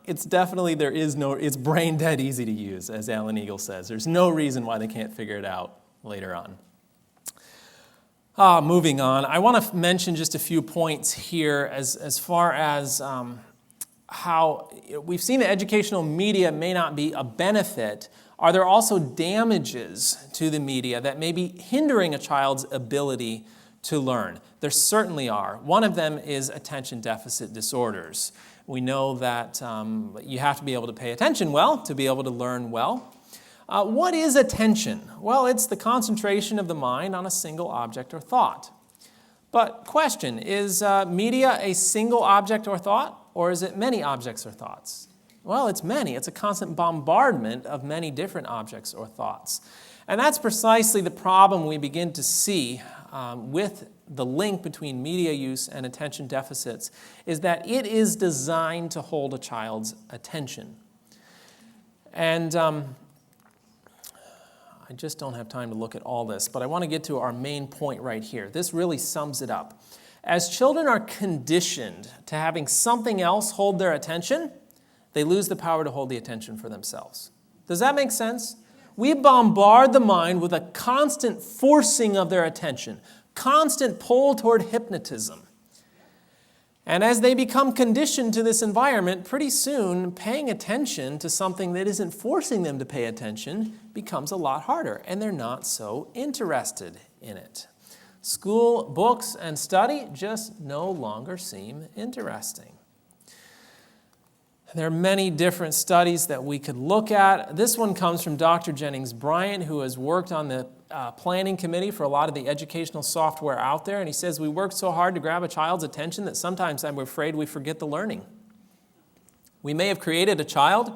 [SPEAKER 1] It's definitely, it's brain dead easy to use, as Alan Eagle says. There's no reason why they can't figure it out later on. Moving on, I want to mention just a few points here as far as how we've seen that educational media may not be a benefit. Are there also damages to the media that may be hindering a child's ability to learn? There certainly are. One of them is attention deficit disorders. We know that you have to be able to pay attention well to be able to learn well. What is attention? Well, it's the concentration of the mind on a single object or thought. But question, is media a single object or thought, or is it many objects or thoughts? Well, it's many. It's a constant bombardment of many different objects or thoughts. And that's precisely the problem we begin to see with the link between media use and attention deficits, is that it is designed to hold a child's attention. And I just don't have time to look at all this, but I want to get to our main point right here. This really sums it up. As children are conditioned to having something else hold their attention, they lose the power to hold the attention for themselves. Does that make sense? We bombard the mind with a constant forcing of their attention, constant pull toward hypnotism. And as they become conditioned to this environment, pretty soon paying attention to something that isn't forcing them to pay attention becomes a lot harder, and they're not so interested in it. School, books, and study just no longer seem interesting. There are many different studies that we could look at. This one comes from Dr. Jennings Bryant, who has worked on the planning committee for a lot of the educational software out there. And he says, we work so hard to grab a child's attention that sometimes I'm afraid we forget the learning. We may have created a child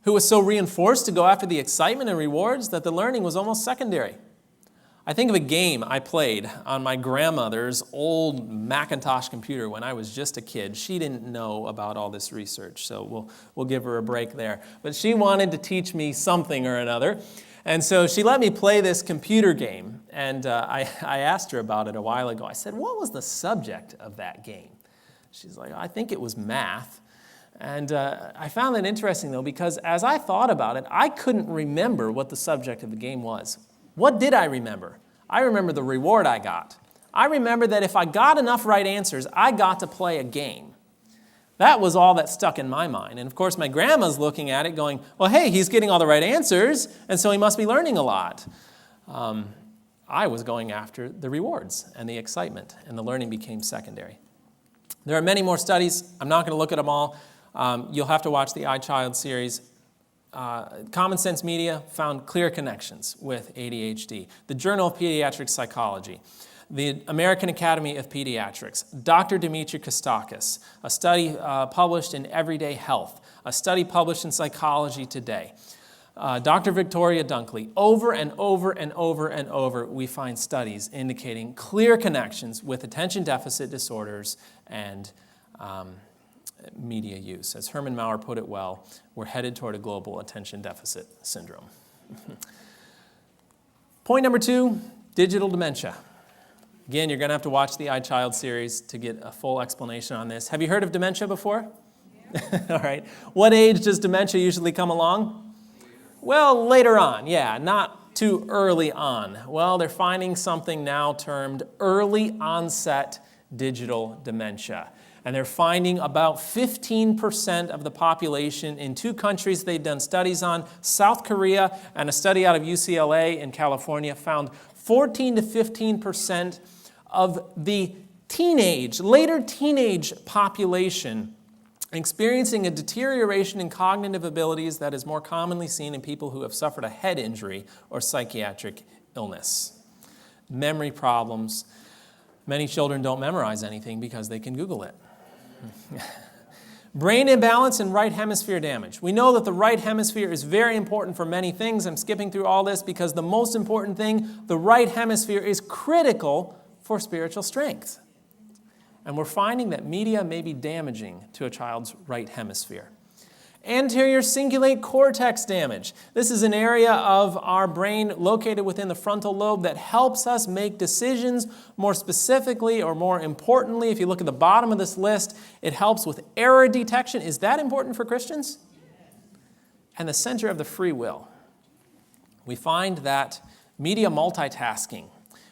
[SPEAKER 1] who was so reinforced to go after the excitement and rewards that the learning was almost secondary. I think of a game I played on my grandmother's old Macintosh computer when I was just a kid. She didn't know about all this research, so we'll give her a break there. But she wanted to teach me something or another, and so she let me play this computer game. And I asked her about it a while ago. I said, what was the subject of that game? She's like, I think it was math. And I found that interesting, though, because as I thought about it, I couldn't remember what the subject of the game was. What did I remember? I remember the reward I got. I remember that if I got enough right answers, I got to play a game. That was all that stuck in my mind. And of course, my grandma's looking at it going, well, hey, he's getting all the right answers, and so he must be learning a lot. I was going after the rewards and the excitement, and the learning became secondary. There are many more studies. I'm not going to look at them all. You'll have to watch the iChild series. Common Sense Media found clear connections with ADHD. The Journal of Pediatric Psychology, the American Academy of Pediatrics, Dr. Dimitri Kostakis, a study published in Everyday Health, a study published in Psychology Today, Dr. Victoria Dunkley. Over and over and over and over, we find studies indicating clear connections with attention deficit disorders and media use. As Herman Maurer put it well, we're headed toward a global attention deficit syndrome. Point number 2, digital dementia. Again, you're going to have to watch the iChild series to get a full explanation on this. Have you heard of dementia before? Yeah. All right. What age does dementia usually come along? Well, later on, yeah, not too early on. Well, they're finding something now termed early onset digital dementia. And they're finding about 15% of the population in 2 countries they've done studies on, South Korea and a study out of UCLA in California, found 14 to 15% of the later teenage population experiencing a deterioration in cognitive abilities that is more commonly seen in people who have suffered a head injury or psychiatric illness. Memory problems. Many children don't memorize anything because they can Google it. Brain imbalance and right hemisphere damage. We know that the right hemisphere is very important for many things. I'm skipping through all this because the most important thing, the right hemisphere is critical for spiritual strength. And we're finding that media may be damaging to a child's right hemisphere. Anterior cingulate cortex damage. This is an area of our brain located within the frontal lobe that helps us make decisions more specifically or more importantly. If you look at the bottom of this list, it helps with error detection. Is that important for Christians? And the center of the free will. We find that media multitasking,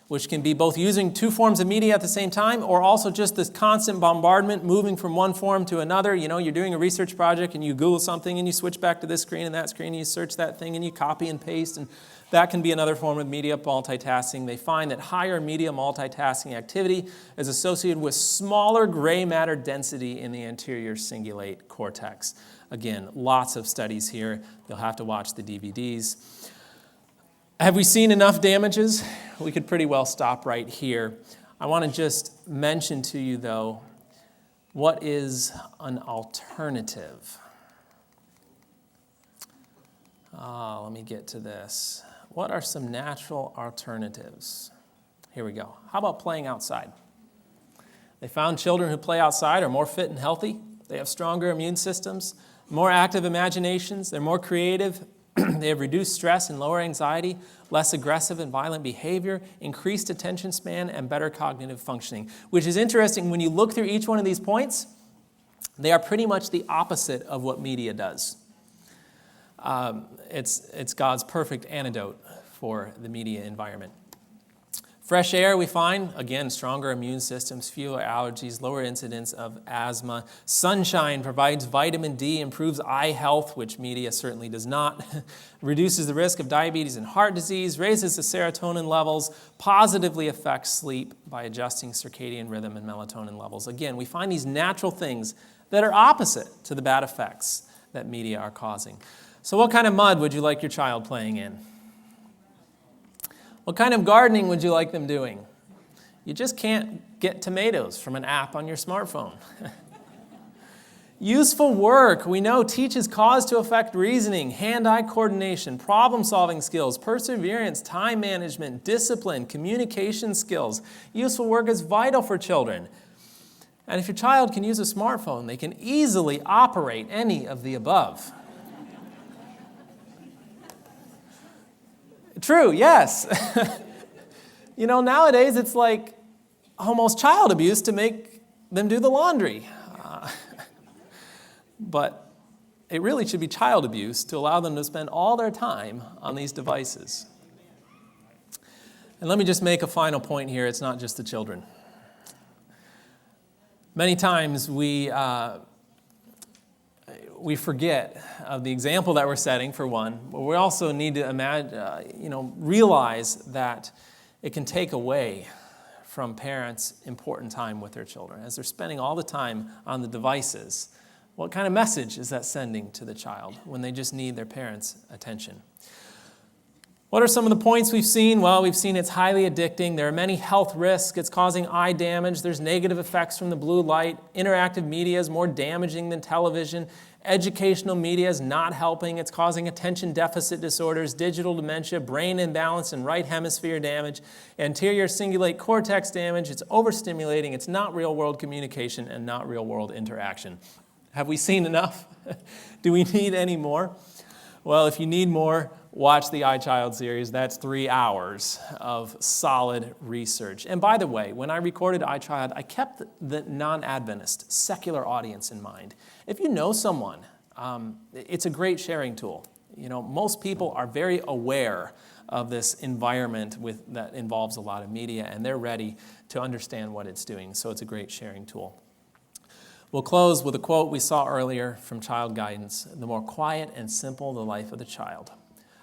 [SPEAKER 1] which can be both using 2 forms of media at the same time or also just this constant bombardment moving from one form to another. You know, you're doing a research project and you Google something and you switch back to this screen and that screen and you search that thing and you copy and paste, and that can be another form of media multitasking. They find that higher media multitasking activity is associated with smaller gray matter density in the anterior cingulate cortex. Again, lots of studies here. You'll have to watch the DVDs. Have we seen enough damages? We could pretty well stop right here. I want to just mention to you, though, what is an alternative? Let me get to this. What are some natural alternatives? Here we go. How about playing outside? They found children who play outside are more fit and healthy. They have stronger immune systems, more active imaginations. They're more creative. They have reduced stress and lower anxiety, less aggressive and violent behavior, increased attention span, and better cognitive functioning, which is interesting. When you look through each one of these points, they are pretty much the opposite of what media does. It's God's perfect antidote for the media environment. Fresh air, we find, again, stronger immune systems, fewer allergies, lower incidence of asthma. Sunshine provides vitamin D, improves eye health, which media certainly does not. Reduces the risk of diabetes and heart disease, raises the serotonin levels, positively affects sleep by adjusting circadian rhythm and melatonin levels. Again, we find these natural things that are opposite to the bad effects that media are causing. So what kind of mud would you like your child playing in? What kind of gardening would you like them doing? You just can't get tomatoes from an app on your smartphone. Useful work, we know, teaches cause to effect reasoning, hand-eye coordination, problem-solving skills, perseverance, time management, discipline, communication skills. Useful work is vital for children. And if your child can use a smartphone, they can easily operate any of the above. True, yes. Nowadays it's like almost child abuse to make them do the laundry. But it really should be child abuse to allow them to spend all their time on these devices. And let me just make a final point here. It's not just the children. Many times we forget of the example that we're setting, for one, but we also need to realize that it can take away from parents' important time with their children. As they're spending all the time on the devices, what kind of message is that sending to the child when they just need their parents' attention? What are some of the points we've seen? Well, we've seen it's highly addicting. There are many health risks. It's causing eye damage. There's negative effects from the blue light. Interactive media is more damaging than television. Educational media is not helping. It's causing attention deficit disorders, digital dementia, brain imbalance, and right hemisphere damage, anterior cingulate cortex damage. It's overstimulating. It's not real-world communication and not real-world interaction. Have we seen enough? Do we need any more? Well, if you need more, watch the iChild series. That's 3 hours of solid research. And by the way, when I recorded iChild, I kept the non-Adventist, secular audience in mind. If you know someone, it's a great sharing tool. Most people are very aware of this environment that involves a lot of media, and they're ready to understand what it's doing. So it's a great sharing tool. We'll close with a quote we saw earlier from Child Guidance. The more quiet and simple the life of the child,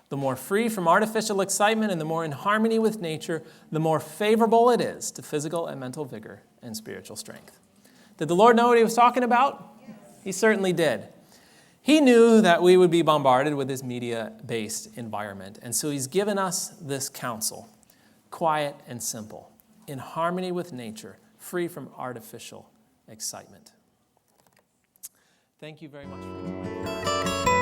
[SPEAKER 1] the more free from artificial excitement and the more in harmony with nature, the more favorable it is to physical and mental vigor and spiritual strength. Did the Lord know what he was talking about? Yes. He certainly did. He knew that we would be bombarded with this media-based environment, and so he's given us this counsel, quiet and simple, in harmony with nature, free from artificial excitement. Thank you very much for your time.